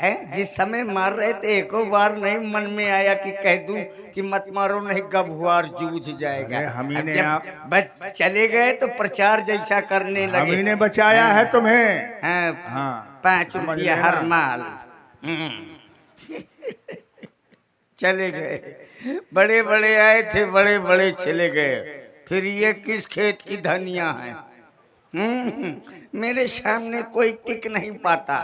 जिस समय मार रहे थे एक बार नहीं मन में आया कि कह दूं कि मत मारो नहीं गभुआर जूझ जाएगा। हमने जब चले गए तो प्रचार जैसा करने लगे। हमने बचाया है तुम्हें। हाँ 5 रुपया हर माल। चले गए, बड़े बड़े आए थे, बड़े बड़े चले गए। फिर ये किस खेत की धनिया है? मेरे सामने कोई टिक नहीं पाता।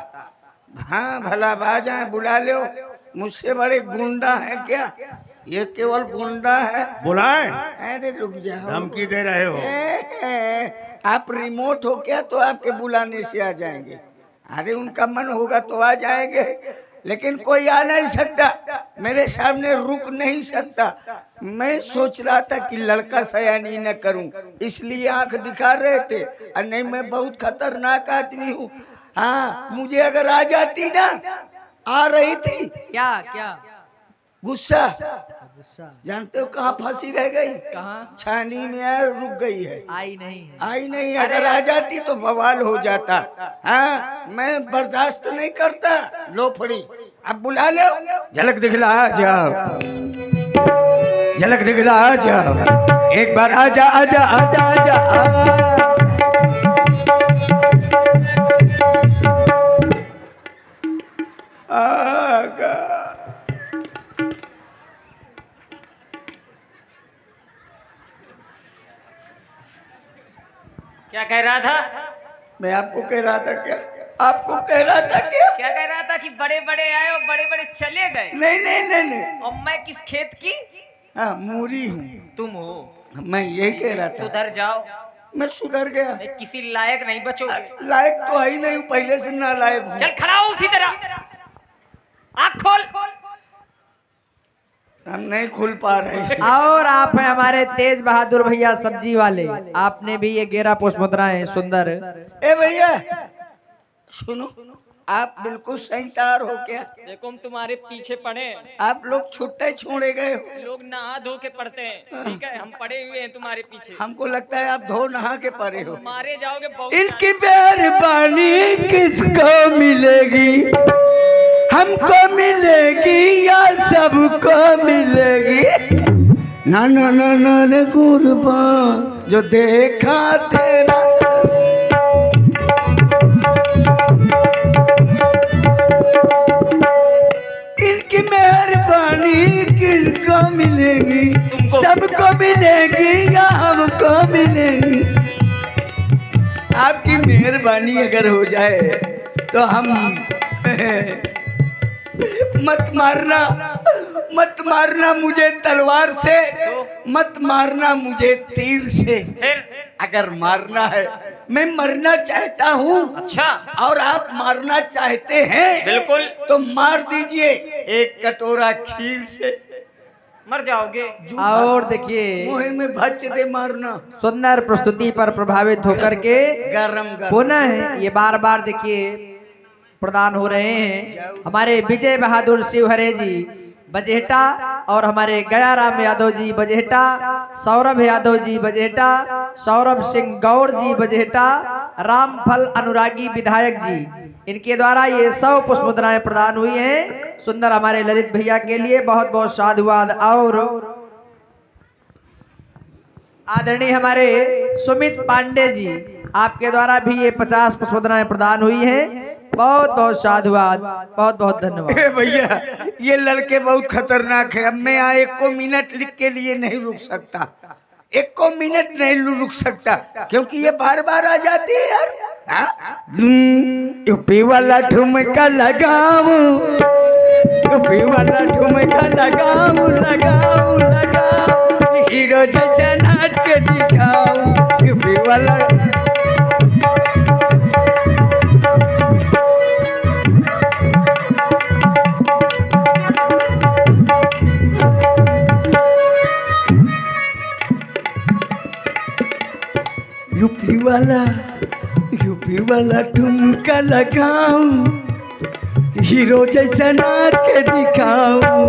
हाँ भला बाजा बुला लो, मुझसे बड़े गुंडा है क्या? ये केवल गुंडा है। बुलाए? अरे रुक जाओ, धमकी दे रहे हो? आप रिमोट हो क्या तो आपके बुलाने से आ जाएंगे। अरे उनका मन होगा तो आ जाएंगे, लेकिन कोई आ नहीं सकता, मेरे सामने रुक नहीं सकता। मैं सोच रहा था कि लड़का सयानी न करूं, इसलिए आंख दिखा रहे थे। और नहीं, मैं बहुत खतरनाक आदमी हूँ। हाँ मुझे अगर आ जाती ना, आ रही थी क्या क्या गुस्सा, गुस्सा जानते हो कहाँ फंसी रह गई? कहाँ? छानी में है, रुक गई है। आई नहीं है। आई नहीं, अगर आ जाती तो बवाल हो जाता। हाँ मैं बर्दाश्त नहीं करता लोफड़ी। अब बुला लो, झलक दिखला जाओ, झलक दिखला जाओ, एक बार आजा आजा आजा आजा। आगा क्या कह रहा था? मैं आपको कह रहा था क्या? आपको कह रहा था क्या? क्या कह रहा था कि बड़े बड़े आए और बड़े बड़े चले गए? नहीं नहीं नहीं नहीं, और मैं किस खेत की? हाँ मूरी हूँ। तुम हो? मैं यही कह रहा था। सुधर जाओ। मैं सुधर गया, किसी लायक नहीं बचोगे। लायक तो है ही नहीं, पहले से ना लायक हूँ। चल खड़ा हो उसी तरह, आँख खोल। हम नहीं खुल पा रहे। और आप हैं हमारे तेज बहादुर भैया सब्जी वाले, आपने भी ये 11 पुष्प मुद्राएं सुंदर। ए भैया सुनो, आप बिल्कुल सही तैयार हो क्या? देखो हम तुम्हारे पीछे पड़े हैं। आप लोग छुट्टे छोड़े गए हो। लोग नहा धो के पड़ते हैं, ठीक है? हम पड़े हुए हैं तुम्हारे पीछे। हमको लगता है आप धो नहा के परे हो। मारे जाओगे बहुत। इनकी मेहरबानी किसको मिलेगी? हमको मिलेगी या सबको मिलेगी? ना ना ना ना कुर्बान जो देखा तेरा। इनकी मेहरबानी किसको मिलेगी? सबको मिलेगी या हमको मिलेगी? आपकी मेहरबानी अगर हो जाए तो हम मत मारना, मत मारना मुझे तलवार से, मत मारना मुझे तीर से। अगर मारना है, मैं मरना चाहता हूँ। अच्छा, और आप मारना चाहते हैं बिल्कुल, तो मार दीजिए एक कटोरा खीर से। मर जाओगे। और देखिए मुँह में भच दे मारना। सुंदर प्रस्तुति पर प्रभावित होकर के गरम गरम पुनः ये बार बार देखिए प्रदान हो रहे हैं हमारे विजय बहादुर शिवहरे जी बजेटा और हमारे गया राम यादव जी बजेटा, सौरभ यादव जी बजेटा, सौरभ सिंह गौर जी बजेटा, रामफल अनुरागी विधायक जी, इनके द्वारा ये 100 पुष्प मुद्राएं प्रदान हुई हैं। सुंदर हमारे ललित भैया के लिए बहुत बहुत साधुवाद। और आदरणीय हमारे सुमित पांडे जी, आपके द्वारा भी ये 50 पुष्प मुद्राएं प्रदान हुई हैं। बहुत बहुत साधुवाद, बहुत बहुत धन्यवाद। भैया ये लड़के बहुत खतरनाक है। अब मैं यहाँ 1 मिनट लिख के लिए नहीं रुक सकता, 1 मिनट नहीं रुक सकता, क्योंकि ये बार बार आ जाती है यार। यूपी वाला ठुमका लगाऊं, यूपी वाला ठुमका लगाऊं लगाऊं लगाऊं, हीरो जैसा नाच के दिखाऊं, यूपी वाला। यूपी वाला ठुमका लगाऊं, हीरो जैसा नाच के दिखाऊं,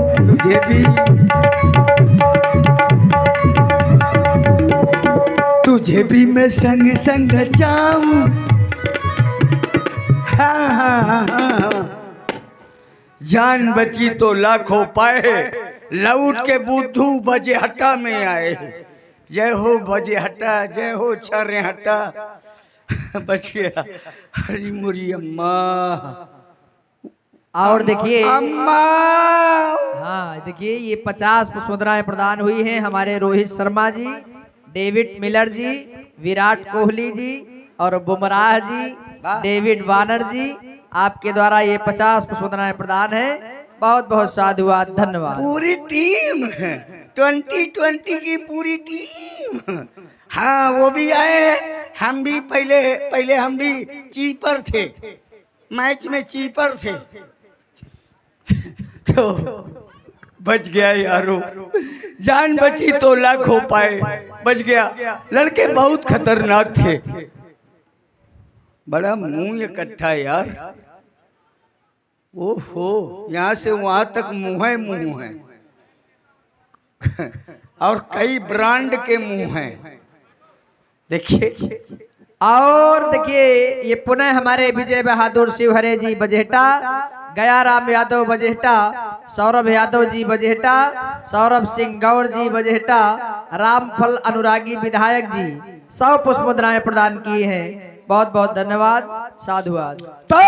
तुझे भी मैं संग संग जाऊं। हाँ हाँ हाँ हाँ, जान बची तो लाखों पाए, लौट के बुद्धू बजे हट्टा में आए। जय हो बजे हट्टा, जय हो छरे हट्टा। बच गया। हरी मुरी अम्मा। और देखिए, अम्मा। हाँ देखिए, ये 50 पुष्प मुद्राएं प्रदान हुई हैं हमारे रोहित शर्मा जी, डेविड मिलर जी, विराट कोहली जी और बुमराह जी, डेविड वार्नर जी, आपके द्वारा ये 50 पुष्प मुद्राएं प्रदान है। बहुत बहुत साधुवाद, धन्यवाद। पूरी टीम है, 2020 की पूरी टीम। हाँ वो भी आए हैं। हम भी पहले हम भी कीपर थे, मैच में कीपर थे। तो बच गया यारो, जान बची तो लाख हो पाए। बच गया। लड़के बहुत खतरनाक थे, बड़ा मुंह इकट्ठा यार। ओहो, यहाँ से वहां तक मुंह है और कई ब्रांड के मुंह हैं। देखिए, और देखिए, ये पुनः हमारे विजय बहादुर शिवहरे जी बजेहटा, गया राम यादव बजेहटा, सौरभ यादव जी बजेहटा, सौरभ सिंह गौड़ जी बजेहटा, रामफल अनुरागी विधायक जी 100 पुष्प मुद्राएं प्रदान की हैं। बहुत बहुत धन्यवाद, साधुवाद। तो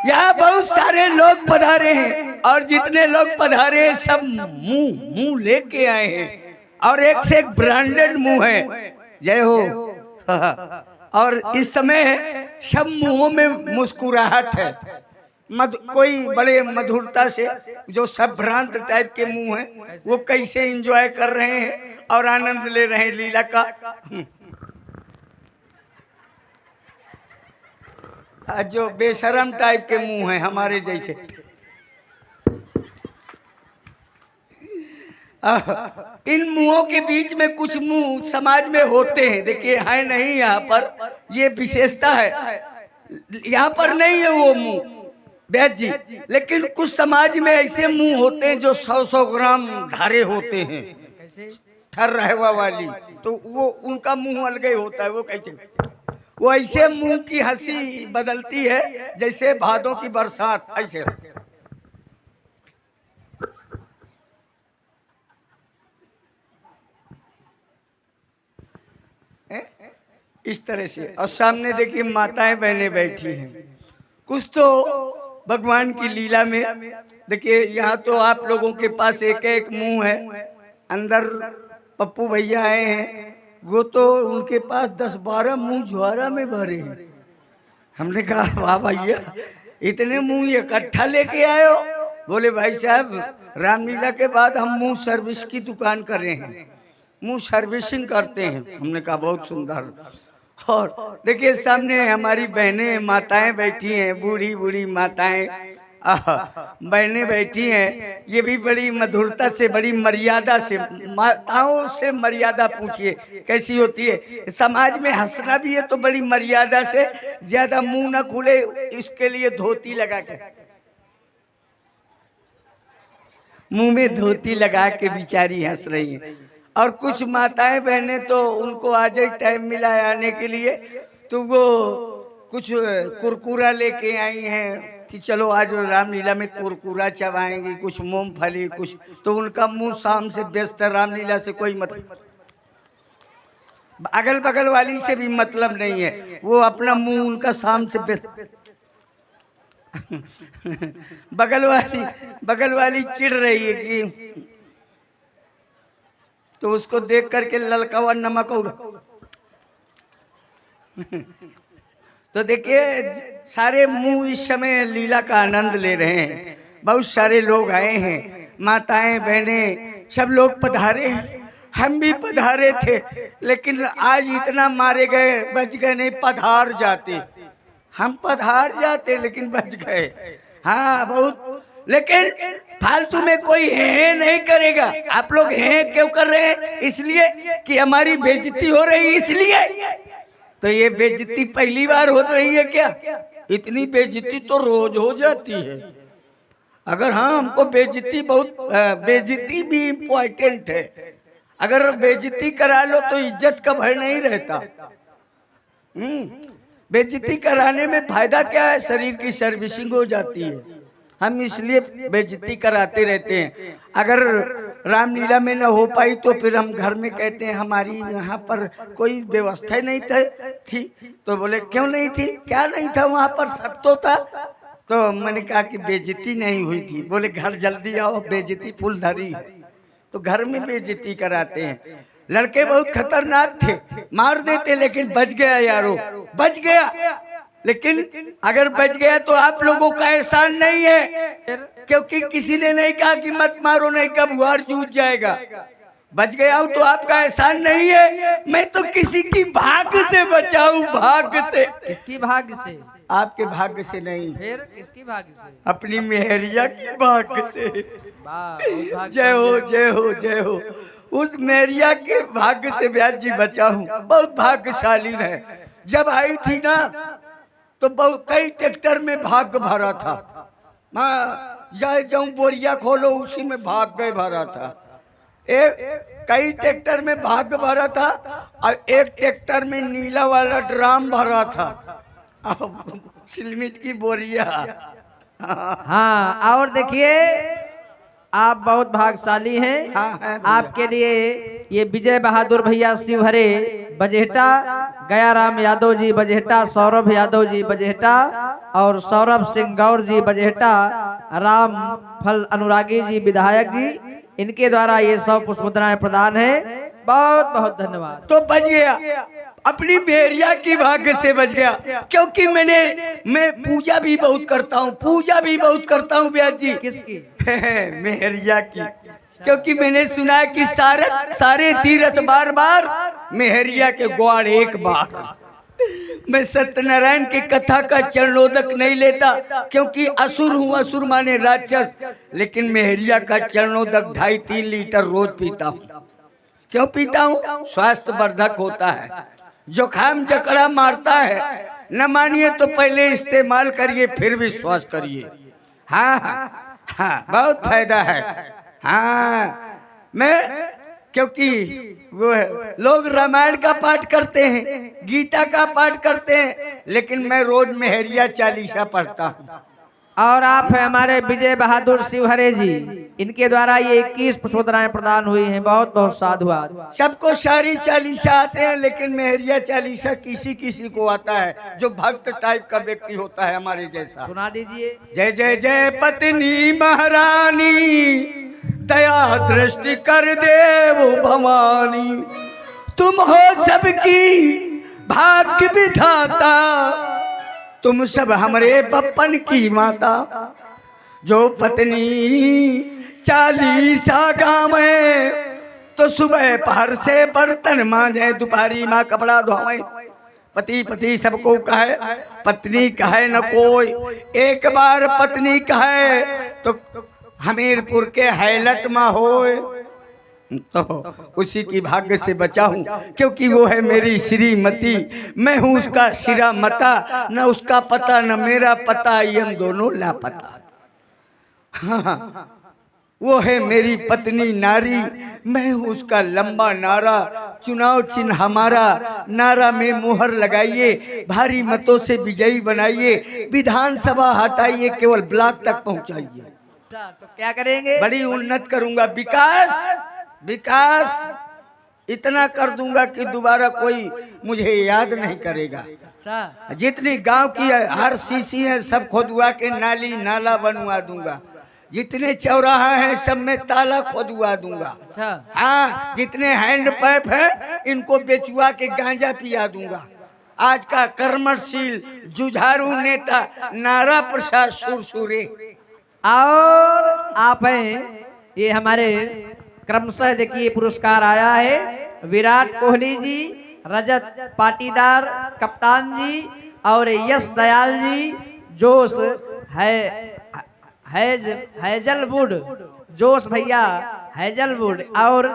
यहाँ बहुत सारे लोग पधारे हैं और जितने लोग पधारे हैं सब मुंह लेके आए हैं और एक से एक ब्रांडेड मुंह है। जय हो। और इस समय सब मुंहों में मुस्कुराहट है। कोई बड़े मधुरता से, जो सब भ्रांत टाइप के मुंह हैं वो कैसे एंजॉय कर रहे हैं और आनंद ले रहे हैं लीला का। जो बेशरम टाइप के मुंह हैं हमारे जैसे, इन मुंहों के बीच में कुछ मुंह समाज में होते हैं। देखिए, है नहीं यहाँ पर, ये विशेषता है। यहाँ पर नहीं है वो मुंह वैद जी, लेकिन कुछ समाज में ऐसे मुंह होते हैं जो 100-100 ग्राम धारे होते हैं, ठर रहवा वाली। तो वो उनका मुंह अलग ही होता है। वो कैसे? वो ऐसे मुंह की हंसी बदलती है जैसे भादों की बरसात। ऐसे इस तरह से। और सामने देखिए माताएं बहनें बैठी हैं। कुछ तो भगवान की लीला में देखिए, यहाँ तो आप लोगों के पास एक एक मुंह है। अंदर पप्पू भैया आए हैं, वो तो उनके पास 10-12 मुंह ज्वारा में भरे हैं। हमने कहा वाह भैया, इतने मुंह इकट्ठा लेके आए हो? बोले भाई साहब, रामलीला के बाद हम मुंह सर्विस की दुकान कर रहे हैं, मुंह सर्विसिंग करते हैं। हमने कहा बहुत सुंदर। और देखिए सामने हमारी बहनें माताएं बैठी हैं, बूढ़ी बूढ़ी माताएं बहनें बैठी हैं। ये भी बड़ी मधुरता से, बड़ी मर्यादा से, माताओं से मर्यादा पूछिए कैसी होती है। समाज में हंसना भी है तो बड़ी मर्यादा से, ज्यादा मुंह ना खुले इसके लिए धोती लगा के, मुंह में धोती लगा के बिचारी हंस रही है। और कुछ माताएं बहनें तो उनको आज ही टाइम मिला है आने के लिए, तो वो कुछ कुरकुरा लेके आई हैं कि चलो आज रामलीला में कुरकुरा चबाएंगी, कुछ मूंगफली कुछ। तो उनका मुंह शाम से व्यस्त है, रामलीला से कोई मतलब, अगल बगल वाली से भी मतलब नहीं है। वो अपना मुंह उनका शाम से व्यस्त। बगल वाली चिढ़ रही है कि, तो उसको देख करके ललका हुआ नमक और तो देखिए सारे मुंह इस समय लीला का आनंद ले रहे हैं। बहुत सारे लोग आए हैं, माताएं बहनें सब लोग पधारे हैं। हम भी पधारे थे, लेकिन आज इतना मारे गए, बच गए नहीं। पधार जाते, हम पधार जाते लेकिन बच गए। हाँ बहुत, लेकिन फालतू में कोई है नहीं करेगा। आप लोग हैं क्यों कर रहे हैं? इसलिए कि हमारी बेइज्जती हो रही, इसलिए। तो ये बेइज्जती पहली बार हो रही है क्या? इतनी बेइज्जती तो रोज हो जाती है। अगर हाँ हमको बेइज्जती बहुत, बेइज्जती भी इम्पोर्टेंट है। अगर बेइज्जती करा लो तो इज्जत का भय नहीं रहता। बेइज्जती कराने में फायदा क्या है? शरीर की सर्विसिंग हो जाती है। हम इसलिए बेइज्जती कराते रहते हैं। अगर रामलीला में न हो पाई तो फिर हम घर में कहते हैं हमारी यहाँ पर कोई व्यवस्था नहीं थी। तो बोले क्यों नहीं थी, क्या नहीं था वहाँ पर, सब तो था। तो मैंने कहा कि बेइज्जती नहीं हुई थी। बोले घर जल्दी आओ, बेइज्जती फूलधारी है। तो घर में बेइज्जती कराते हैं। लड़के बहुत खतरनाक थे, मार देते, लेकिन बच गया यारो, बच गया। लेकिन अगर बच गया तो आप लोगों का एहसान नहीं है, क्योंकि किसी ने नहीं कहा कि मत मारो, नहीं कब वार जूझ जाएगा। बच गया हूं तो आपका एहसान नहीं है। मैं तो किसी की भाग्य से बचाऊं, भाग्य से। किसकी भाग्य से? आपके भाग्य से नहीं, फिर किसकी भाग्य से? अपनी मेहरिया की भाग्य से। वाह, बहुत भाग्य। जय हो, जय हो, जय हो। उस मेहरिया के भाग्य से ब्याज जी बचा हूं। बहुत भाग्यशाली है। जब आई थी ना तो बहुत कई ट्रैक्टर में भाग भरा था। जाऊं बोरिया खोलो, उसी में भाग गए भरा था। कई ट्रैक्टर में भाग भरा था और एक ट्रैक्टर में नीला वाला ड्राम भरा था, सिलमिट की बोरिया। हाँ, और देखिए आप बहुत भाग्यशाली हैं। हाँ, है भैया। आपके लिए ये विजय बहादुर भैया शिवहरे बजेहटा, गया राम यादव जी बजेहटा, सौरभ यादव जी बजेहटा और सौरभ सिंह गौर जी बजेहटा, राम फल अनुरागी जी विधायक जी, इनके द्वारा ये 100 पुष्प मुद्राएं प्रदान है। बहुत बहुत धन्यवाद। तो बच गया, अपनी मेहरिया की भाग्य से बच गया। क्योंकि मैं पूजा भी बहुत करता हूँ, पूजा भी बहुत करता हूँ ब्याज जी। किसकी? मेहरिया की। क्योंकि मैंने सुना है कि सारे तीर्थ बार बार, मेहरिया के ग्वाड़ एक बार। मैं सत्यनारायण की कथा का चरणोदक नहीं लेता, क्योंकि असुर हूँ, असुर माने राक्षस। लेकिन मेहरिया का चरणोदक 2.5-3 लीटर रोज पीता हूँ। क्यों पीता हूँ? स्वास्थ्य वर्धक होता है, जुकाम जकड़ा मारता है। न मानिए तो पहले इस्तेमाल करिए, फिर विश्वास करिए। हाँ हाँ हाँ, बहुत फायदा है। हाँ, मैं क्योंकि वो है, लोग रामायण का पाठ करते हैं, गीता का पाठ करते हैं, लेकिन मैं रोज मेहरिया चालीसा पढ़ता हूँ। और आप है हमारे विजय बहादुर शिवहरे जी, इनके द्वारा ये 21 पुष्पोत्तराएं प्रदान हुई हैं। बहुत बहुत साधुवाद। सबको सारी चालीसा आते हैं, लेकिन मेहरिया चालीसा किसी किसी को आता है, जो भक्त टाइप का व्यक्ति होता है हमारे जैसा। सुना दीजिए। जय जय जय पत्नी महारानी, दया दृष्टि कर देव भवानी, तुम हो सबकी भाग्य विधाता, तुम सब हमारे बप्पन की माता। जो पत्नी चालीसा गावे, तो सुबह पहर से बर्तन मांजे, दोपहरी माँ कपड़ा धोवे। पति पति सबको कहे, पत्नी कहे न कोई। एक बार पत्नी कहे तो हमीरपुर के हैलट में होए। तो उसी की भाग्य से बचा हूँ, क्योंकि वो है मेरी श्रीमती। मैं हूँ उसका शिरा मता, न उसका पता न मेरा पता, हम दोनों लापता। हाँ, वो है मेरी पत्नी नारी, मैं हूँ उसका लंबा नारा। चुनाव चिन्ह हमारा, नारा में मुहर लगाइए, भारी मतों से विजयी बनाइए, विधानसभा हटाइए, केवल ब्लॉक तक पहुँचाइए। तो क्या करेंगे? बड़ी उन्नत करूंगा, विकास इतना कर दूंगा कि दोबारा कोई मुझे याद नहीं करेगा। अच्छा, जितनी गांव की हर सीसी है सब खोदवा के नाली नाला बनवा दूंगा। जितने चौराहा हैं सब में ताला खोदवा दूंगा। अच्छा, हाँ, जितने हैंड पाइप है इनको बेचवा के गांजा पिया दूंगा। आज का कर्मशील जुझारू नेता नारा प्रसाद सुरसुरे। और आप हैं ये हमारे क्रमशः देखिए पुरस्कार आया है। विराट कोहली जी, रजत पाटीदार कप्तान जी और यश दयाल जी, जोश हैजलवुड, जोश भैया हैजलवुड और